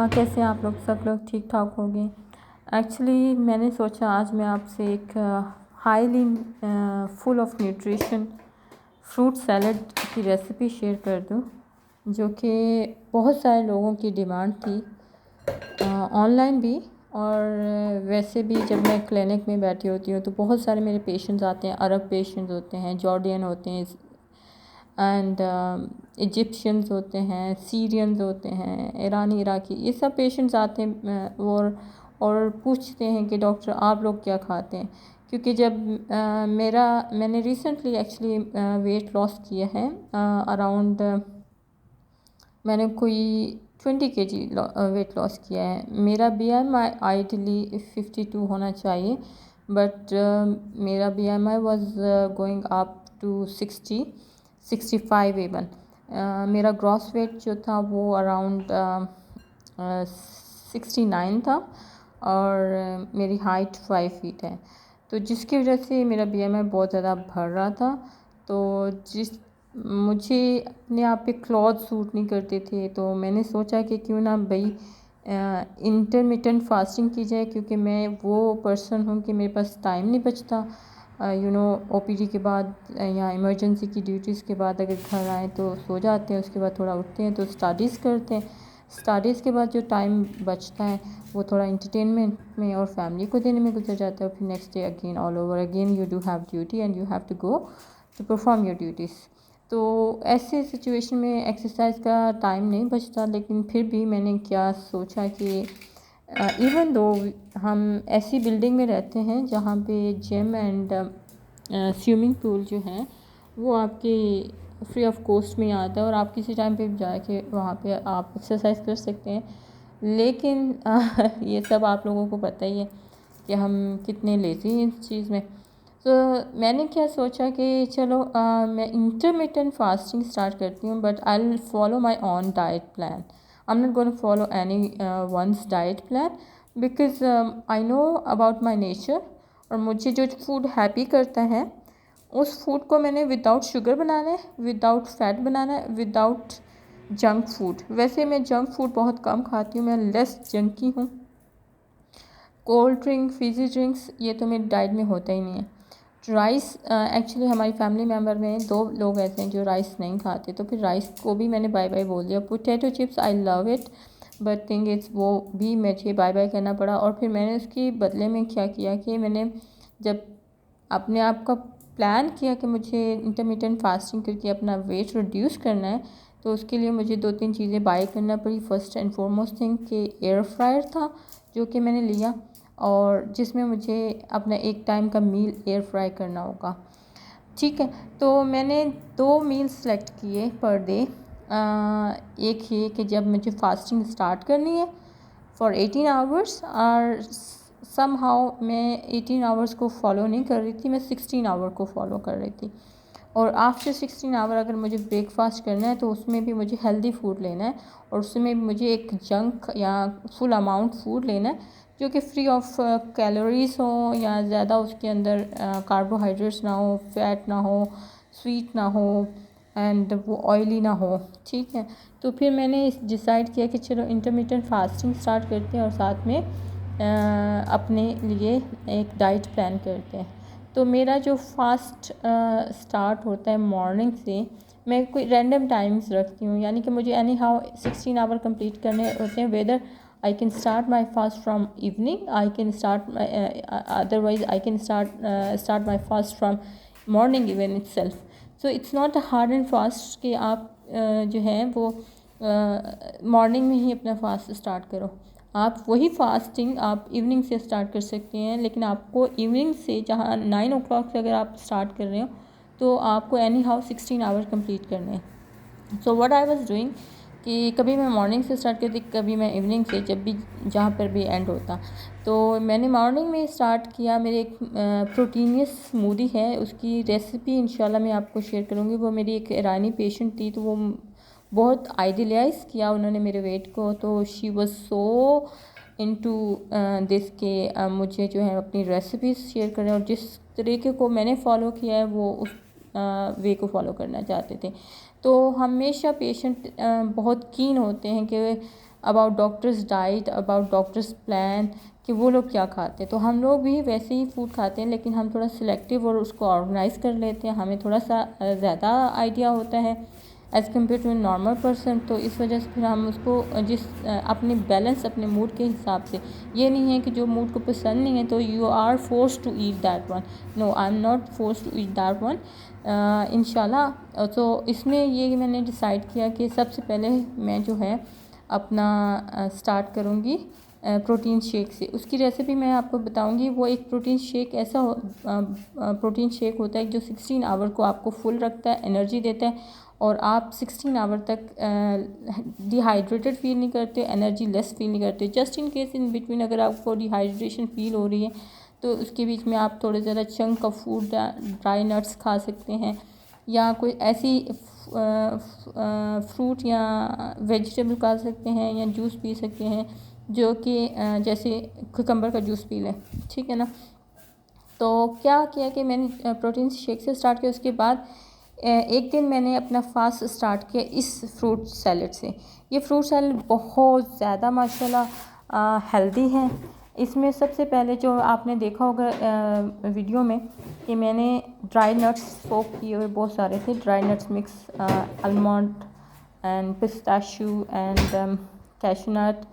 कैसे आप लोग सब लोग ठीक ठाक होंगे। एक्चुअली मैंने सोचा आज मैं आपसे एक highly full of nutrition fruit salad की रेसिपी शेयर कर दूं, जो कि बहुत सारे लोगों की डिमांड थी, ऑनलाइन भी और वैसे भी। जब मैं क्लिनिक में बैठी होती हूँ तो बहुत सारे मेरे पेशेंट्स आते हैं, अरब पेशेंट्स होते हैं, जॉर्डियन होते हैं एंड इजिप्शियंस होते हैं, सीरियंस होते हैं, ईरानी इराकी, ये सब पेशेंट्स आते हैं और पूछते हैं कि डॉक्टर आप लोग क्या खाते हैं। क्योंकि जब मैंने रिसेंटली एक्चुअली वेट लॉस किया है, अराउंड मैंने कोई 20 kg वेट लॉस किया है। मेरा BMI आइडली 52 होना चाहिए, बट मेरा BMI was going up to 65 even. मेरा ग्रॉस वेट जो था वो अराउंड 69 था और मेरी हाइट 5 फीट है। तो जिसकी वजह से मेरा BMI बहुत ज़्यादा बढ़ रहा था। तो मुझे अपने आप पे क्लॉथ सूट नहीं करते थे, तो मैंने सोचा कि क्यों ना भाई इंटरमिटेंट फास्टिंग की जाए, क्योंकि मैं वो पर्सन हूँ कि मेरे पास टाइम नहीं बचता। OPD के बाद या इमरजेंसी की ड्यूटीज़ के बाद अगर घर आए तो सो जाते हैं, उसके बाद थोड़ा उठते हैं तो स्टडीज़ करते हैं। स्टडीज़ के बाद जो टाइम बचता है वो थोड़ा इंटरटेनमेंट में और फैमिली को देने में गुजर जाता है। फिर next day again all over again you do have duty and you have to go to perform your duties. तो ऐसे सिचुएशन में एक्सरसाइज का टाइम नहीं बचता, लेकिन फिर भी मैंने क्या सोचा कि इवन दो हम ऐसी बिल्डिंग में रहते हैं जहाँ पे जिम एंड स्विमिंग पूल जो है वो आपके फ्री ऑफ कॉस्ट में आता है और आप किसी टाइम पे जाके वहाँ पे आप एक्सरसाइज कर सकते हैं। लेकिन ये सब आप लोगों को पता ही है कि हम कितने लेज़ी हैं इस चीज़ में। तो मैंने क्या सोचा कि चलो मैं इंटरमिटेंट फास्टिंग स्टार्ट करती हूँ, but I will follow my own diet plan. I am not going to follow any one's diet plan, because I know about my nature. और मुझे जो फूड हैप्पी करता है उस फूड को मैंने विदाउट शुगर बनाना है, विदाउट फैट बनाना है, विदाउट जंक फूड। वैसे मैं जंक फूड बहुत कम खाती हूँ, मैं लेस जंकी हूँ। कोल्ड ड्रिंक, फिजी ड्रिंक्स ये तो मेरी डाइट में होता ही नहीं है। राइस एक्चुअली हमारी फैमिली मेम्बर में 2 लोग ऐसे हैं जो राइस नहीं खाते, तो फिर राइस को भी मैंने बाय बाय बोल दिया। Potato chips I love it, but thing is वो भी मुझे बाय बाय करना पड़ा। और फिर मैंने उसके बदले में क्या किया कि मैंने जब अपने आप का प्लान किया कि मुझे इंटरमिटेंट फास्टिंग करके अपना वेट रिड्यूस करना है, तो उसके लिए मुझे 2-3 चीज़ें बाय करना पड़ी। फर्स्ट एंड फॉरमोस्ट थिंग कि एयर फ्रायर था जो कि मैंने लिया, और जिसमें मुझे अपना एक टाइम का मील एयर फ्राई करना होगा। ठीक है, तो मैंने 2 मील सेलेक्ट किए पर डे। एक ये कि जब मुझे फास्टिंग स्टार्ट करनी है फॉर 18 आवर्स, और समहाउ मैं 18 आवर्स को फॉलो नहीं कर रही थी, मैं 16 आवर को फॉलो कर रही थी। और आफ्टर 16 आवर अगर मुझे ब्रेकफास्ट करना है तो उसमें भी मुझे हेल्दी फूड लेना है, और उसमें भी मुझे एक जंक या फुल अमाउंट फूड लेना है जो कि फ्री ऑफ कैलोरीज हो, या ज़्यादा उसके अंदर कार्बोहाइड्रेट्स ना हो, फैट ना हो, स्वीट ना हो, एंड वो ऑयली ना हो। ठीक है, तो फिर मैंने डिसाइड किया कि चलो इंटरमिटेंट फास्टिंग स्टार्ट करते हैं और साथ में अपने लिए एक डाइट प्लान करते हैं। तो मेरा जो फास्ट स्टार्ट होता है मॉर्निंग से, मैं कोई रैंडम टाइम्स रखती हूँ, यानी कि मुझे एनी हाउ 16 आवर कंप्लीट करने होते हैं। Whether I can start my fast from evening, I can start my, otherwise I can start my fast from morning even itself. So it's not a hard and fast कि आप जो है वो morning में ही अपना फास्ट स्टार्ट करो। आप वही फास्टिंग आप इवनिंग से स्टार्ट कर सकते हैं, लेकिन आपको इवनिंग से जहाँ 9 o'clock से अगर आप स्टार्ट कर रहे हो तो आपको एनी हाउ 16 आवर कंप्लीट करने हैं। So what I was doing कि कभी मैं मॉर्निंग से स्टार्ट करती, कभी मैं इवनिंग से, जब भी जहाँ पर भी एंड होता। तो मैंने मॉर्निंग में स्टार्ट किया। मेरे एक प्रोटीनियस स्मूदी है, उसकी रेसिपी इंशाल्लाह मैं आपको शेयर करूँगी। वो मेरी एक ईरानी पेशेंट थी, तो वो बहुत आइडियलाइज़ किया उन्होंने मेरे वेट को, तो she was so into this के मुझे जो है अपनी रेसिपीज़ शेयर करें, और जिस तरीके को मैंने फॉलो किया है वो उस वे को फॉलो करना चाहते थे। तो हमेशा पेशेंट बहुत कीन होते हैं कि about doctors diet, about doctors plan, कि वो लोग क्या खाते हैं। तो हम लोग भी वैसे ही फूड खाते हैं, लेकिन हम थोड़ा सिलेक्टिव और उसको ऑर्गेनाइज़ कर लेते हैं। हमें थोड़ा सा ज़्यादा आइडिया होता है as compare to normal person. तो इस वजह से फिर हम उसको अपने बैलेंस, अपने मूड के हिसाब से, ये नहीं है कि जो मूड को पसंद नहीं है तो you are force to eat that one. No, I am not force to eat that one इंशाल्लाह। तो इसमें ये मैंने डिसाइड किया कि सबसे पहले मैं जो है अपना स्टार्ट करूँगी प्रोटीन शेक से। उसकी रेसिपी मैं आपको बताऊंगी। वो एक प्रोटीन शेक ऐसा प्रोटीन शेक होता है जो 16 आवर को आपको फुल रखता है, एनर्जी देता है, और आप 16 आवर तक डिहाइड्रेटेड फील नहीं करते, एनर्जी लेस फील नहीं करते। Just in case in between अगर आपको डिहाइड्रेशन फील हो रही है तो उसके बीच में आप थोड़े ज़्यादा chunk of food, dry nuts खा सकते हैं, या कोई ऐसी फ्रूट या वेजिटेबल खा सकते हैं, या जूस पी सकते हैं जो कि जैसे कुकम्बर का जूस पी लें, ठीक है ना। तो क्या किया कि मैंने प्रोटीन शेक से स्टार्ट किया। उसके बाद एक दिन मैंने अपना फास्ट स्टार्ट किया इस फ्रूट सैलेड से। ये फ्रूट सैलेड बहुत ज़्यादा माशाल्लाह हेल्दी है। इसमें सबसे पहले जो आपने देखा होगा वीडियो में कि मैंने ड्राई नट्स सोक किए हुए बहुत सारे थे, dry nuts mix, almond and pistachio and cashew nut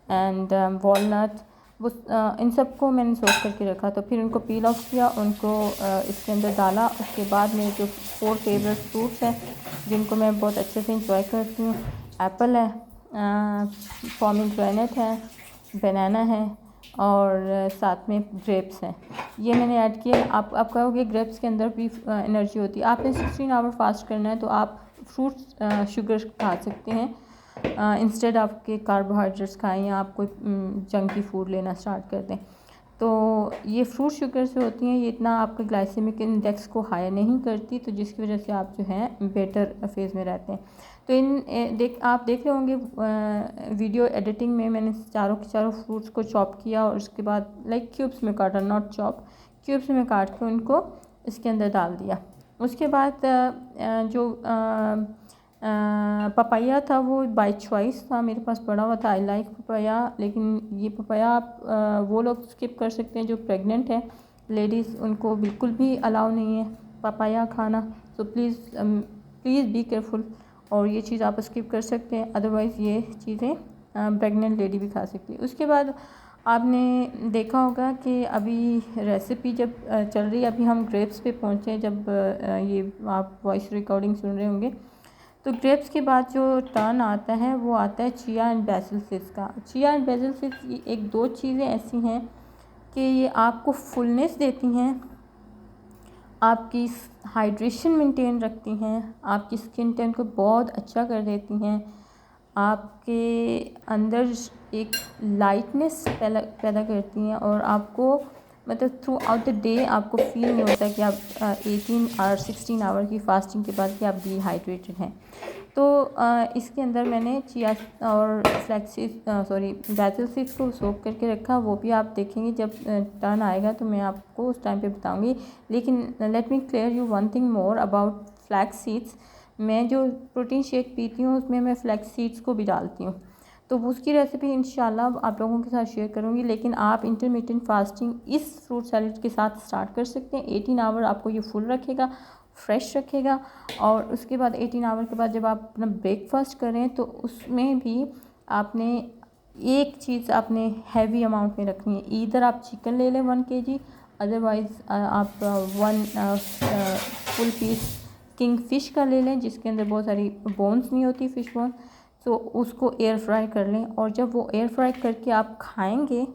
and walnut, वो इन सबको मैंने सोक करके रखा। तो फिर उनको पील ऑफ किया, उनको इसके अंदर डाला। उसके बाद मेरे जो 4 फेवरेट फ्रूट्स हैं जिनको मैं बहुत अच्छे से इंजॉय करती हूँ, एप्पल है, पोमीग्रेनेट है, बनाना है, और साथ में ग्रेप्स हैं, ये मैंने ऐड किया। आप कहोगे ग्रेप्स के अंदर भी एनर्जी होती है। आपने 16 आवर फास्ट करना है तो आप फ्रूट शुगर खा सकते हैं इंस्टेड आपके कार्बोहाइड्रेट्स खाएं, या आप कोई जंकी फूड लेना स्टार्ट कर दें। तो ये फ्रूट शुगर से होती हैं, ये इतना आपके ग्लाइसेमिक इंडेक्स को हाई नहीं करती, तो जिसकी वजह से आप जो है बेटर फेज़ में रहते हैं। तो आप देख रहे होंगे वीडियो एडिटिंग में मैंने चारों के चारों फ्रूट्स को चॉप किया, और उसके बाद लाइक क्यूब्स में काटा, नॉट चॉप, क्यूब्स में काट के उनको इसके अंदर डाल दिया। उसके बाद जो पपाया था वो बाय चॉइस था, मेरे पास पड़ा हुआ था। आई लाइक पपाया, लेकिन ये पपाया आप वो लोग स्किप कर सकते हैं जो प्रेग्नेंट है लेडीज़, उनको बिल्कुल भी अलाउ नहीं है पपाया खाना। तो प्लीज़ बी केयरफुल, और ये चीज़ आप स्किप कर सकते हैं, अदरवाइज़ ये चीज़ें प्रेग्नेंट लेडी भी खा सकती है। उसके बाद आपने देखा होगा कि अभी रेसिपी जब चल रही है, अभी हम ग्रेप्स पे पहुँचे हैं, जब ये आप वॉइस रिकॉर्डिंग सुन रहे होंगे। तो ग्रेप्स के बाद जो टर्न आता है वो आता है चिया एंड बेसिल सीड्स का। चिया एंड बेसिल सीड्स ये एक दो चीज़ें ऐसी हैं कि ये आपको फुलनेस देती हैं, आपकी हाइड्रेशन मेंटेन रखती हैं, आपकी स्किन टोन को बहुत अच्छा कर देती हैं, आपके अंदर एक लाइटनेस पैदा करती हैं, और आपको मतलब थ्रू आउट द डे आपको फील नहीं होता कि आप 18 और 16 आवर की फास्टिंग के बाद कि आप डिहाइड्रेटेड हैं। तो इसके अंदर मैंने चिया और बेसिल सीड्स को सोक करके रखा। वो भी आप देखेंगे जब टर्न आएगा तो मैं आपको उस टाइम पे बताऊंगी। लेकिन let me clear you one thing more about flax seeds. मैं जो प्रोटीन शेक पीती हूँ उसमें मैं फ्लैक्स सीड्स को भी डालती हूँ, तो उसकी रेसिपी इंशाल्लाह आप लोगों के साथ शेयर करूँगी। लेकिन आप इंटरमिटेंट फास्टिंग इस फ्रूट सैलेड के साथ स्टार्ट कर सकते हैं। 18 आवर आपको ये फुल रखेगा, फ्रेश रखेगा, और उसके बाद 18 आवर के बाद जब आप अपना ब्रेकफास्ट करें तो उसमें भी आपने एक चीज़ आपने हैवी अमाउंट में रखनी है। इधर आप चिकन ले लें 1 kg, अदरवाइज़ आप 1 फुल पीस किंग फ़िश का ले लें जिसके अंदर बहुत सारी बोन्स नहीं होती, फ़िश बोन। तो उसको एयर फ्राई कर लें, और जब वो एयर फ्राई करके आप खाएंगे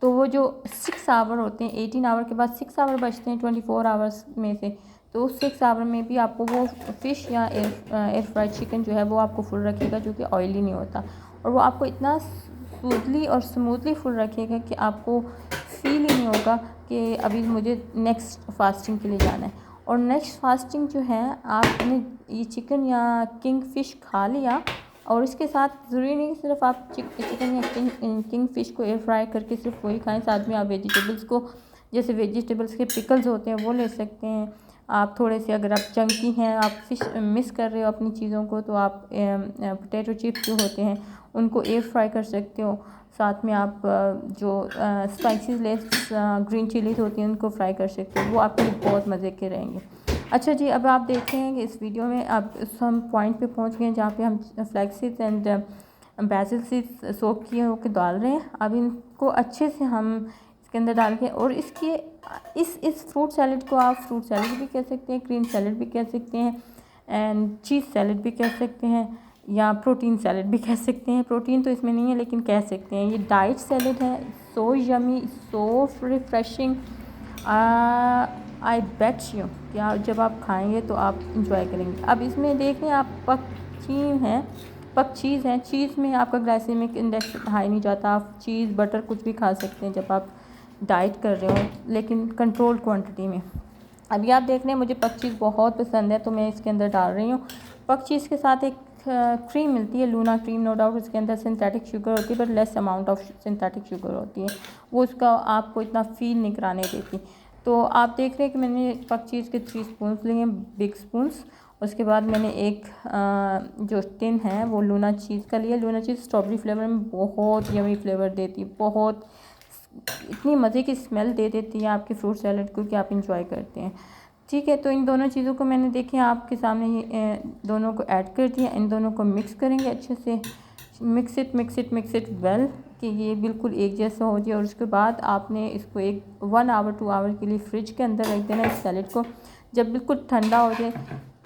तो वो जो 6 आवर होते हैं, 18 आवर के बाद 6 आवर बचते हैं 24 आवर्स में से, तो उस 6 आवर में भी आपको वो फ़िश या एयर फ्राइड चिकन जो है वो आपको फुल रखेगा, जो कि ऑयली नहीं होता, और वो आपको इतना स्मूथली और स्मूथली फुल रखेगा कि आपको फील ही नहीं होगा कि अभी मुझे नेक्स्ट फास्टिंग के लिए जाना है। और नेक्स्ट फास्टिंग जो है आपने ये चिकन या किंग फ़िश खा लिया, और इसके साथ ज़रूरी नहीं सिर्फ आप चिकन या किंग फ़िश को एयर फ्राई करके सिर्फ वही खाएं, साथ में आप वेजिटेबल्स को, जैसे वेजिटेबल्स के पिकल्स होते हैं वो ले सकते हैं, आप थोड़े से अगर आप चंकी हैं, आप फिश मिस कर रहे हो अपनी चीज़ों को, तो आप पोटैटो चिप्स जो होते हैं उनको एयर फ्राई कर सकते हो। साथ में आप जो स्पाइसेस लेस ग्रीन चिलीज होती हैं उनको फ्राई कर सकते हो, वो आपके लिए बहुत मज़े के रहेंगे। अच्छा जी, अब आप देख रहे हैं कि इस वीडियो में अब हम पॉइंट पे पहुंच गए हैं जहाँ पे हम flax seeds and basil seeds soak किए होकर डाल रहे हैं। अब इनको अच्छे से हम इसके अंदर डाल के, और इसके इस फ्रूट सैलड को आप फ्रूट सैलड भी कह सकते हैं, क्रीम सैलड भी कह सकते हैं, एंड चीज़ सैलड भी कह सकते हैं, या प्रोटीन सैलड भी कह सकते हैं। प्रोटीन तो इसमें नहीं है लेकिन कह सकते हैं। ये डाइट सैलड है, so yummy, so refreshing. I bet you कि आप जब आप खाएंगे तो आप इंजॉय करेंगे। अब इसमें देखें आप पक चीज़ है, चीज़ में आपका ग्लाइसेमिक इंडेक्स हाई नहीं जाता। आप चीज़ बटर कुछ भी खा सकते हैं जब आप डाइट कर रहे हो, लेकिन कंट्रोल क्वांटिटी में। अभी आप देख रहे हैं मुझे पक चीज़ बहुत पसंद है तो मैं इसके अंदर डाल रही हूँ। पक चीज़ के साथ एक क्रीम मिलती है, लूना क्रीम, नो डाउट उसके अंदर सिंथेटिक शुगर होती है, but less amount of synthetic sugar होती है, वो उसका आपको इतना फील नहीं कराने देती। तो आप देख रहे हैं कि मैंने पक चीज़ के 3 स्पून्स लिए हैं, बिग स्पून्स। उसके बाद मैंने एक जो टिन है वो लूना चीज़ का लिया। लूना चीज़ स्ट्रॉबेरी फ्लेवर में बहुत यमी फ्लेवर देती है, बहुत इतनी मज़े की स्मेल दे देती है आपके फ्रूट सैलड को कि आप इंजॉय करते हैं। ठीक है, तो इन दोनों चीज़ों को मैंने देखिए आपके सामने ये दोनों को ऐड कर दिया। इन दोनों को मिक्स करेंगे अच्छे से, मिक्स इट वेल, कि ये बिल्कुल एक जैसा हो जाए। और उसके बाद आपने इसको 1 आवर 2 आवर के लिए फ्रिज के अंदर रख देना इस सैलड को। जब बिल्कुल ठंडा हो जाए,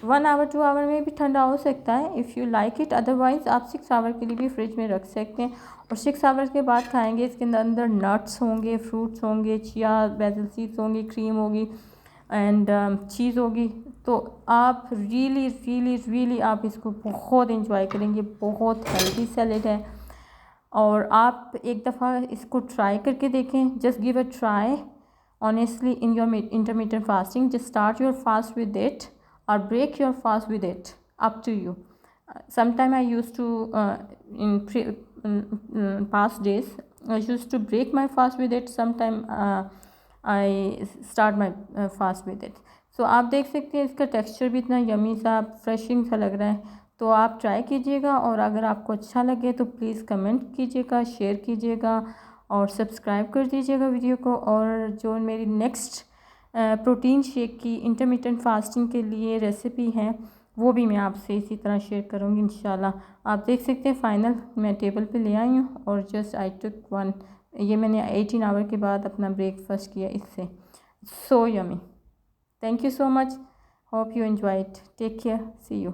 1 आवर 2 आवर में भी ठंडा हो सकता है if you like it, otherwise आप 6 आवर के लिए भी फ्रिज में रख सकते हैं। और 6 आवर्स के बाद खाएंगे। इसके अंदर नट्स होंगे, फ्रूट्स होंगे, चिया बेसिल सीड्स होंगी, क्रीम होगी एंड चीज़ होगी। तो आप रियली आप इसको बहुत इंजॉय करेंगे। बहुत हेल्दी सैलेड है और आप एक दफ़ा इसको ट्राई करके देखें। Just give a try honestly in your intermediate fasting. Just start your fast with it or break your fast with it, up to you. Sometime I used to in past days I used to break my fast with it, sometime I start my fast with it. So आप देख सकते हैं इसका texture भी इतना yummy सा freshing सा लग रहा है। तो आप ट्राई कीजिएगा और अगर आपको अच्छा लगे तो प्लीज़ कमेंट कीजिएगा, शेयर कीजिएगा और सब्सक्राइब कर दीजिएगा वीडियो को। और जो मेरी नेक्स्ट प्रोटीन शेक की इंटरमिटेंट फास्टिंग के लिए रेसिपी है वो भी मैं आपसे इसी तरह शेयर करूँगी इंशाल्लाह। आप देख सकते हैं फाइनल मैं टेबल पे ले आई हूँ और जस्ट आई टुक 1, ये मैंने 18 आवर के बाद अपना ब्रेकफास्ट किया इससे। So yummy, thank you so much, hope you enjoy it, take care, see you.